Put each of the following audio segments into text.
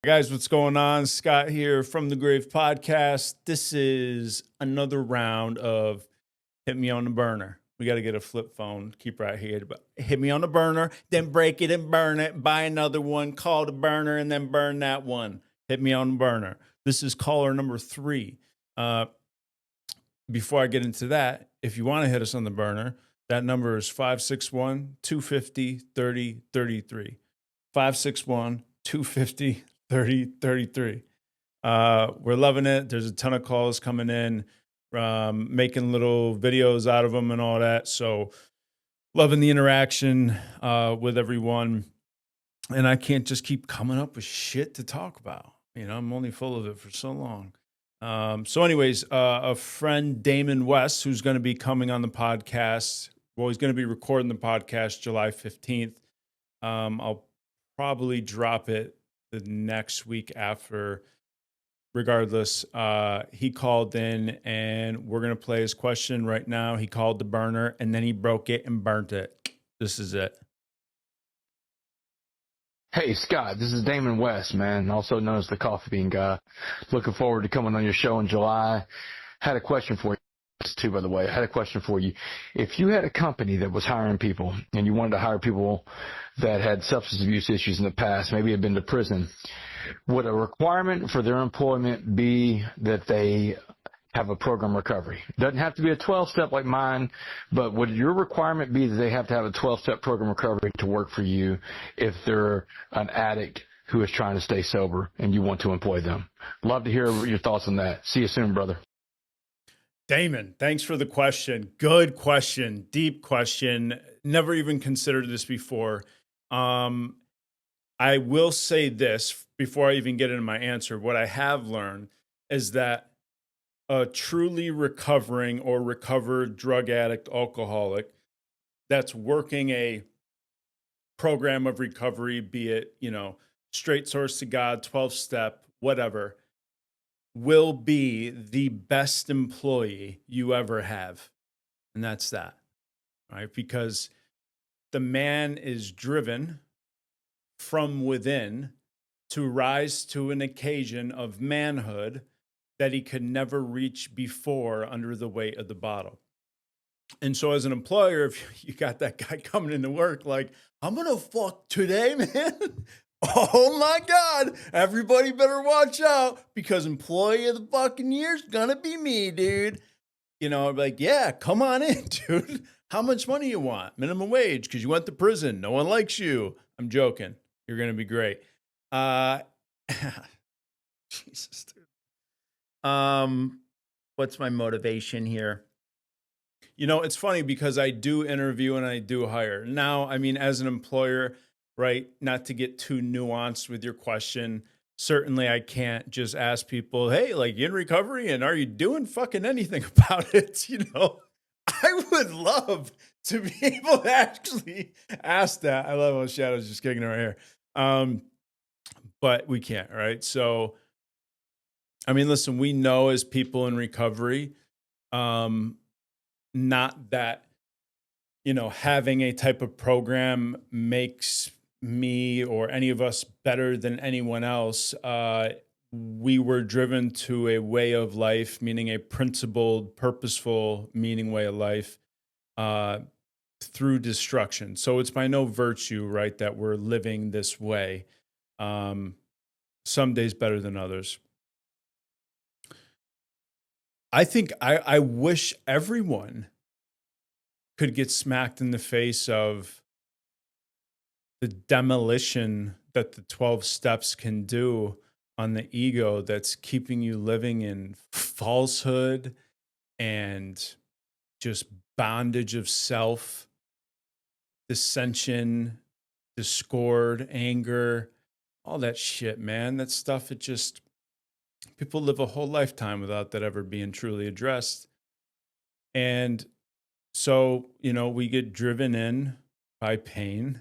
Guys, what's going on? Scott here from the Grave Podcast. This is another round of Hit Me on the Burner. We got to get a flip phone, keep right here. But hit me on the burner, then break it and burn it. Buy another one, call the burner, and then burn that one. Hit me on the burner. This is caller number 3. Before I get into that, if you want to hit us on the burner, that number is 561-250-3033. 561-250-3033. 3033. We're loving it. There's a ton of calls coming in, making little videos out of them and all that. So loving the interaction with everyone. And I can't just keep coming up with shit to talk about. You know, I'm only full of it for so long. So anyways, a friend, Damon West, who's going to be coming on the podcast. Well, he's going to be recording the podcast July 15th. I'll probably drop it the next week after. Regardless, he called in and we're going to play his question right now. He called the burner and then he broke it and burnt it. This is it. Hey, Scott, this is Damon West, man, also known as the Coffee Bean Guy. Looking forward to coming on your show in July. Had a question for you, too, by the way. I had a question for you. If you had a company that was hiring people and you wanted to hire people that had substance abuse issues in the past, maybe had been to prison, would a requirement for their employment be that they have a program recovery? Doesn't have to be a 12-step like mine, but would your requirement be that they have to have a 12-step program recovery to work for you if they're an addict who is trying to stay sober and you want to employ them? Love to hear your thoughts on that. See you soon, brother. Damon, thanks for the question. Good question. Deep question. Never even considered this before. I will say this before I even get into my answer. What I have learned is that a truly recovering or recovered drug addict, alcoholic that's working a program of recovery, be it, straight source to God, 12-step, whatever, will be the best employee you ever have. And that's that, right? Because the man is driven from within to rise to an occasion of manhood that he could never reach before under the weight of the bottle. And so as an employer, if you got that guy coming into work like, I'm going to fuck today, man. Oh my God, everybody better watch out because employee of the fucking year is going to be me, dude. I'm like, yeah, come on in, dude. How much money you want? Minimum wage because you went to prison. No one likes you. I'm joking. You're going to be great. Jesus, dude. What's my motivation here? It's funny because I do interview and I do hire. Now, I mean, as an employer, right, not to get too nuanced with your question, certainly I can't just ask people, hey, like, you in recovery and are you doing fucking anything about it? I would love to be able to actually ask that. I love how Shadow's just kicking her hair. But we can't, right? So, I mean, listen, we know as people in recovery, not that, having a type of program makes me or any of us better than anyone else. We were driven to a way of life, meaning a principled, purposeful, meaning way of life through destruction. So it's by no virtue, right, that we're living this way. Some days better than others. I think I wish everyone could get smacked in the face of the demolition that the 12 steps can do on the ego that's keeping you living in falsehood and just bondage of self, dissension, discord, anger, all that shit, man. That stuff, people live a whole lifetime without that ever being truly addressed. And so, we get driven in by pain,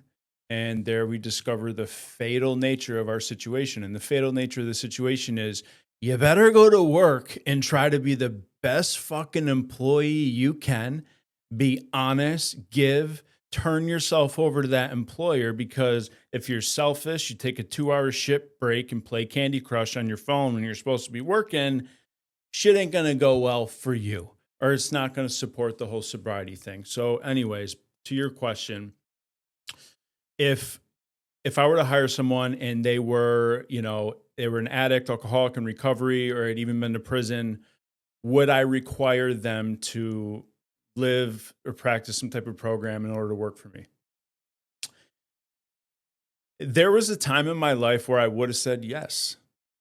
and there we discover the fatal nature of our situation. And the fatal nature of the situation is you better go to work and try to be the best fucking employee you can, be honest, give, turn yourself over to that employer, because if you're selfish, you take a 2-hour shit break and play Candy Crush on your phone when you're supposed to be working, shit ain't going to go well for you, or it's not going to support the whole sobriety thing. So anyways, to your question, if I were to hire someone and they were, they were an addict, alcoholic in recovery, or had even been to prison, would I require them to live or practice some type of program in order to work for me? There was a time in my life where I would have said yes.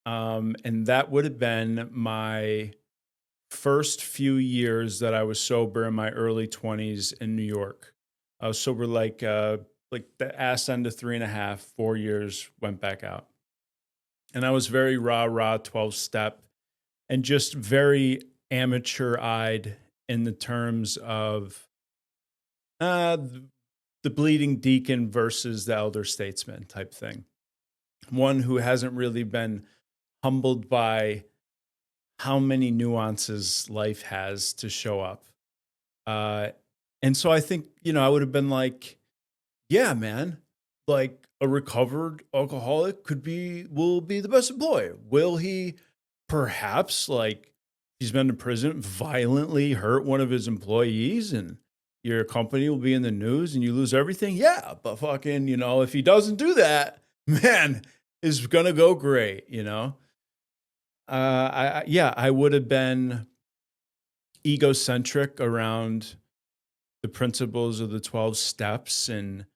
And that would have been my first few years that I was sober in my early 20s in New York. I was sober like the ass end of 3.5, 4 years, went back out. And I was very rah, 12 step and just very amateur eyed in the terms of the bleeding deacon versus the elder statesman type thing. One who hasn't really been humbled by how many nuances life has to show up. And so I think, I would have been like, yeah, man, like a recovered alcoholic will be the best employee. Will he perhaps, like, he's been to prison, violently hurt one of his employees and your company will be in the news and you lose everything? Yeah, but fucking, if he doesn't do that, man, is going to go great. I would have been egocentric around the principles of the 12 steps and,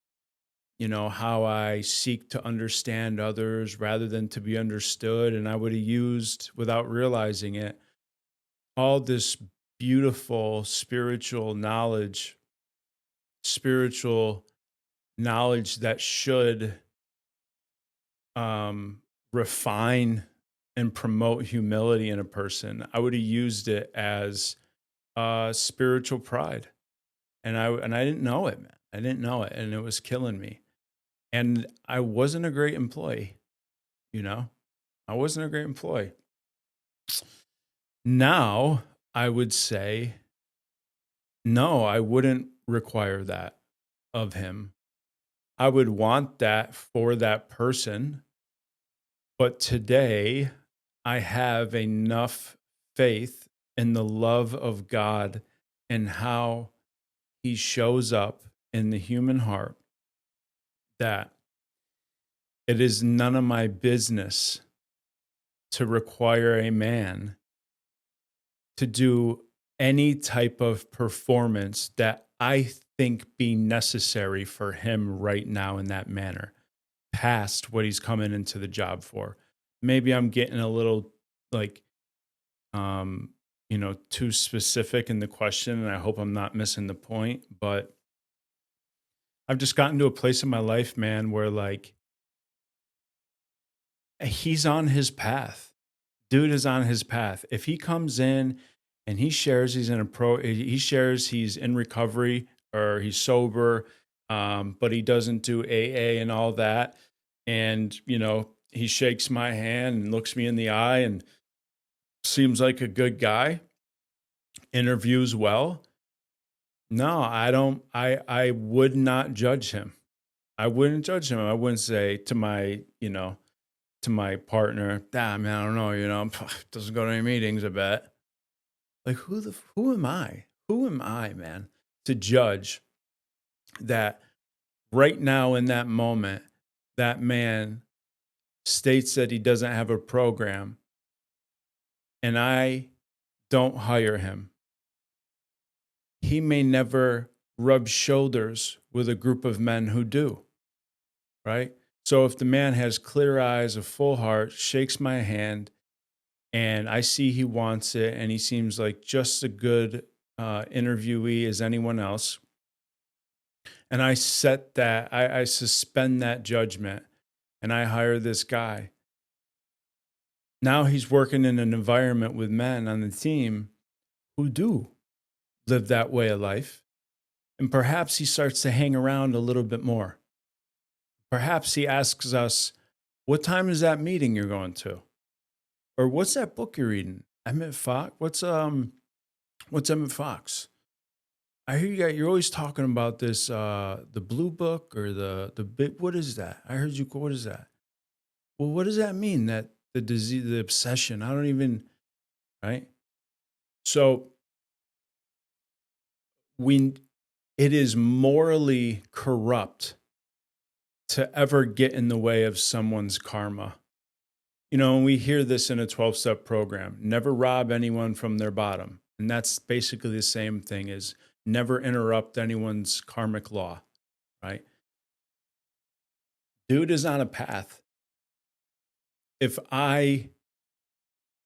how I seek to understand others rather than to be understood. And I would have used, without realizing it, all this beautiful spiritual knowledge that should refine and promote humility in a person. I would have used it as spiritual pride. And I didn't know it, man. I didn't know it. And it was killing me. And I wasn't a great employee, I wasn't a great employee. Now, I would say, no, I wouldn't require that of him. I would want that for that person. But today, I have enough faith in the love of God and how he shows up in the human heart that it is none of my business to require a man to do any type of performance that I think be necessary for him right now in that manner, past what he's coming into the job for. Maybe I'm getting a little like, too specific in the question, and I hope I'm not missing the point, but I've just gotten to a place in my life, man, where like he's on his path. Dude is on his path. If he comes in and he shares he shares he's in recovery or he's sober, but he doesn't do AA and all that. And, he shakes my hand and looks me in the eye and seems like a good guy, interviews well. No, I don't, I would not judge him. I wouldn't judge him. I wouldn't say to my partner, man, I don't know, doesn't go to any meetings, I bet. Like, who am I? Who am I, man, to judge that right now in that moment, that man states that he doesn't have a program and I don't hire him. He may never rub shoulders with a group of men who do, right? So if the man has clear eyes, a full heart, shakes my hand, and I see he wants it, and he seems like just a good interviewee as anyone else, and I suspend that judgment, and I hire this guy. Now he's working in an environment with men on the team who do live that way of life, and perhaps he starts to hang around a little bit more. Perhaps he asks us, what time is that meeting you're going to? Or what's that book you're reading? Emmett Fox? What's Emmett Fox? I hear you're always talking about this, the blue book or the big, what is that? I heard you, what is that? Well, what does that mean? That the disease, the obsession, I don't even, right? So we, it is morally corrupt to ever get in the way of someone's karma. You know, and we hear this in a 12-step program, never rob anyone from their bottom. And that's basically the same thing as never interrupt anyone's karmic law, right? Dude is on a path. If I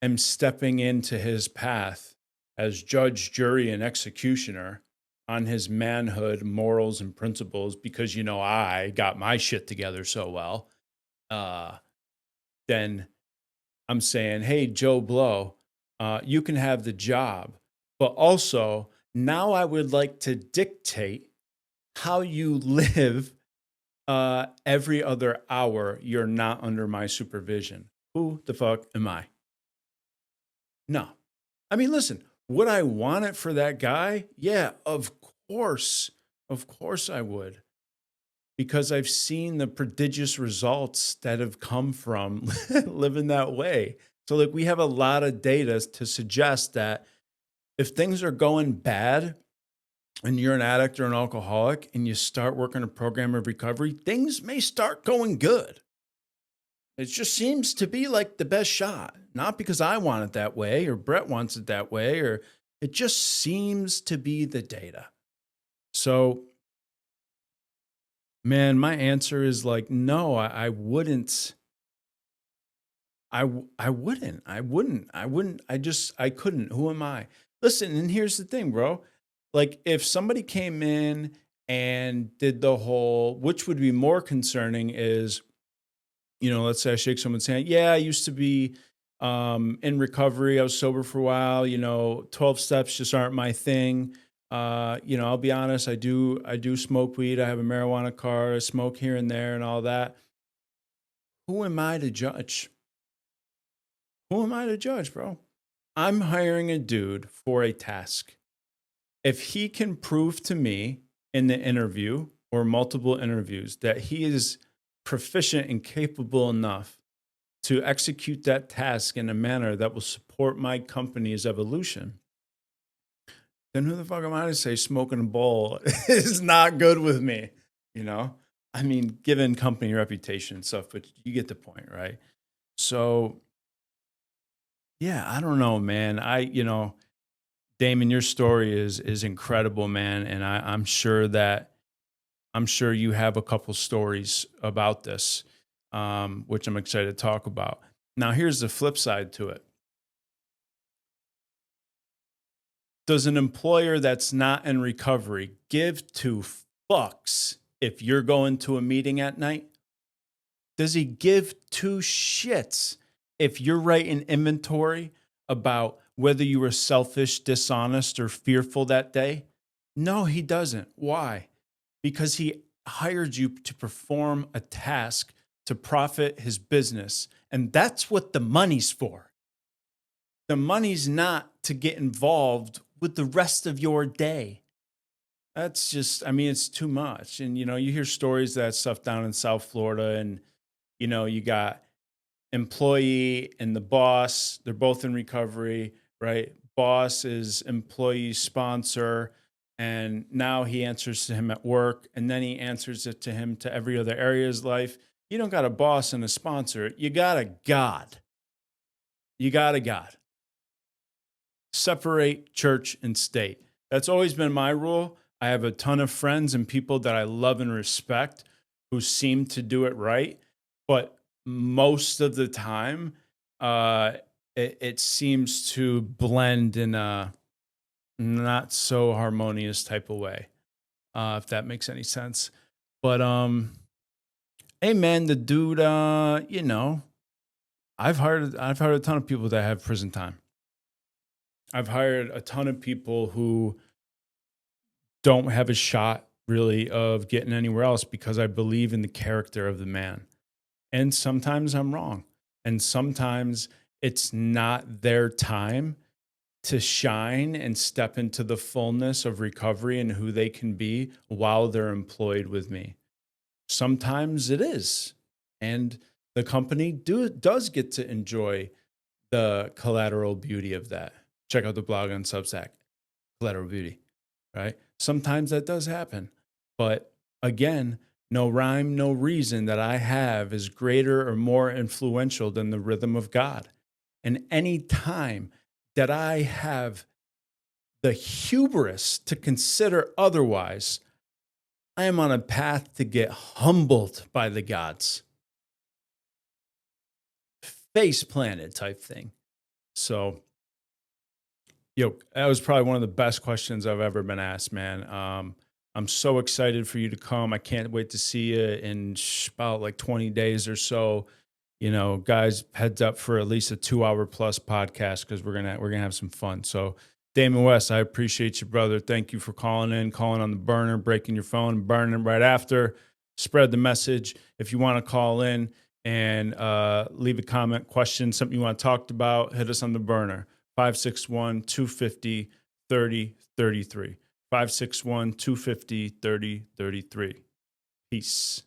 am stepping into his path as judge, jury, and executioner on his manhood, morals, and principles, because, you know, I got my shit together so well, then I'm saying, hey, Joe Blow, you can have the job. But also, now I would like to dictate how you live every other hour you're not under my supervision. Who the fuck am I? No. I mean, listen, would I want it for that guy? Yeah, of course. Of course I would. Because I've seen the prodigious results that have come from living that way. So, like, we have a lot of data to suggest that if things are going bad and you're an addict or an alcoholic and you start working a program of recovery, things may start going good. It just seems to be like the best shot, not because I want it that way or Brett wants it that way, or it just seems to be the data. So, man, my answer is like, no, I wouldn't. I wouldn't. I couldn't. Who am I? Listen, and here's the thing, bro. Like, if somebody came in and did the whole, which would be more concerning is, you know, let's say I shake someone's hand. Yeah, I used to be in recovery. I was sober for a while. You know, 12 steps just aren't my thing. You know, I'll be honest. I do smoke weed. I have a marijuana card. I smoke here and there and all that. Who am I to judge? Who am I to judge, bro? I'm hiring a dude for a task. If he can prove to me in the interview or multiple interviews that he is proficient and capable enough to execute that task in a manner that will support my company's evolution, then who the fuck am I to say smoking a bowl is not good with me? You know, I mean, given company reputation and stuff, but you get the point, right? So, yeah, I don't know, man. Damon, your story is incredible, man, and I'm sure you have a couple stories about this, which I'm excited to talk about. Now, here's the flip side to it. Does an employer that's not in recovery give two fucks if you're going to a meeting at night? Does he give two shits if you're writing inventory about whether you were selfish, dishonest, or fearful that day? No, he doesn't. Why? Because he hired you to perform a task to profit his business. And that's what the money's for. The money's not to get involved with the rest of your day. That's just, I mean, it's too much. And, you know, you hear stories of that stuff down in South Florida, and, you know, you got employee and the boss, they're both in recovery, right? Boss is employee's sponsor. And now he answers to him at work, and then he answers it to him to every other area of his life. You don't got a boss and a sponsor. You got a God. You got a God. Separate church and state. That's always been my rule. I have a ton of friends and people that I love and respect who seem to do it right. But most of the time, it seems to blend in a not so harmonious type of way, if that makes any sense. But hey man, the dude, you know, I've hired a ton of people that have prison time. I've hired a ton of people who don't have a shot really of getting anywhere else because I believe in the character of the man. And sometimes I'm wrong. And sometimes it's not their time to shine and step into the fullness of recovery and who they can be while they're employed with me. Sometimes it is. And the company does get to enjoy the collateral beauty of that. Check out the blog on Substack, Collateral Beauty, right? Sometimes that does happen. But again, no rhyme, no reason that I have is greater or more influential than the rhythm of God. And any time that I have the hubris to consider otherwise, I am on a path to get humbled by the gods. Face planted type thing. So, that was probably one of the best questions I've ever been asked, man. I'm so excited for you to come. I can't wait to see you in about like 20 days or so. Guys, heads up for at least a 2-hour plus podcast because we're gonna have some fun. So, Damon West, I appreciate you, brother. Thank you for calling on the burner, breaking your phone, burning right after. Spread the message. If you want to call in and leave a comment, question, something you want talked about, hit us on the burner. 561-250-3033. 561-250-3033. Peace.